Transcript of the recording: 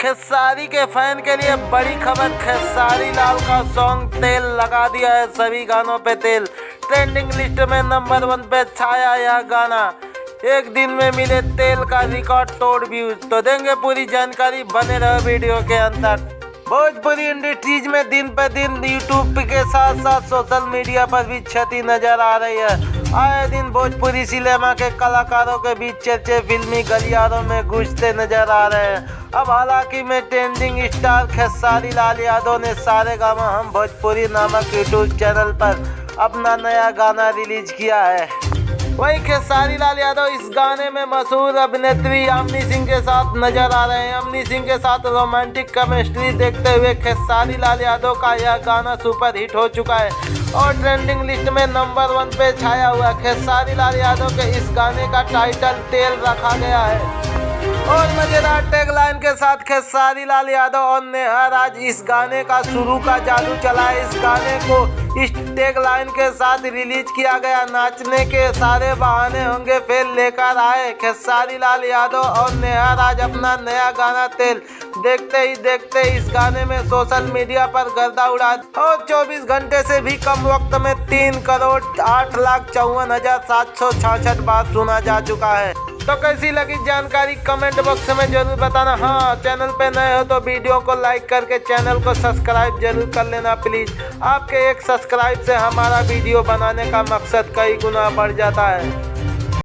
खेसारी के फैन के लिए बड़ी खबर। खेसारी लाल का सॉन्ग तेल लगा दिया है सभी गानों पे तेल। ट्रेंडिंग लिस्ट में नंबर 1 पे छाया यह गाना। एक दिन में मिले तेल का रिकॉर्ड तोड़ व्यूज। तो देंगे पूरी जानकारी, बने रहो वीडियो के अंदर। भोजपुरी इंडस्ट्रीज में दिन पे दिन यूट्यूब के साथ साथ सोशल मीडिया पर भी क्षति नजर आ रही है। आए दिन भोजपुरी सिनेमा के कलाकारों के बीच चर्चे फिल्मी गलियारों में गूंजते नजर आ रहे हैं। अब हालांकि में ट्रेंडिंग स्टार खेसारी लाल यादव ने सारेगामा हम भोजपुरी नामक यूट्यूब चैनल पर अपना नया गाना रिलीज किया है। वहीं खेसारी लाल यादव इस गाने में मशहूर अभिनेत्री यामिनी सिंह के साथ नजर आ रहे हैं। यामिनी सिंह के साथ रोमांटिक केमिस्ट्री देखते हुए खेसारी लाल यादव का यह गाना सुपर हिट हो चुका है और ट्रेंडिंग लिस्ट में नंबर 1 पे छाया हुआ। खेसारी लाल यादव के इस गाने का टाइटल तेल रखा गया है और मजेदार टैगलाइन के साथ खेसारी लाल यादव और नेहा राज इस गाने का शुरू का जादू चलाए। इस गाने को इस टैगलाइन के साथ रिलीज किया गया। नाचने के सारे बहाने होंगे फिर लेकर आए खेसारी लाल यादव और नेहा राज अपना नया गाना तेल। देखते ही देखते इस गाने में सोशल मीडिया पर गर्दा उड़ा और 24 घंटे से भी कम वक्त में 3,08,54,766 बार सुना जा चुका है। तो कैसी लगी जानकारी कमेंट बॉक्स में जरूर बताना। हाँ, चैनल पे नए हो तो वीडियो को लाइक करके चैनल को सब्सक्राइब जरूर कर लेना प्लीज़। आपके एक सब्सक्राइब से हमारा वीडियो बनाने का मकसद कई गुना बढ़ जाता है।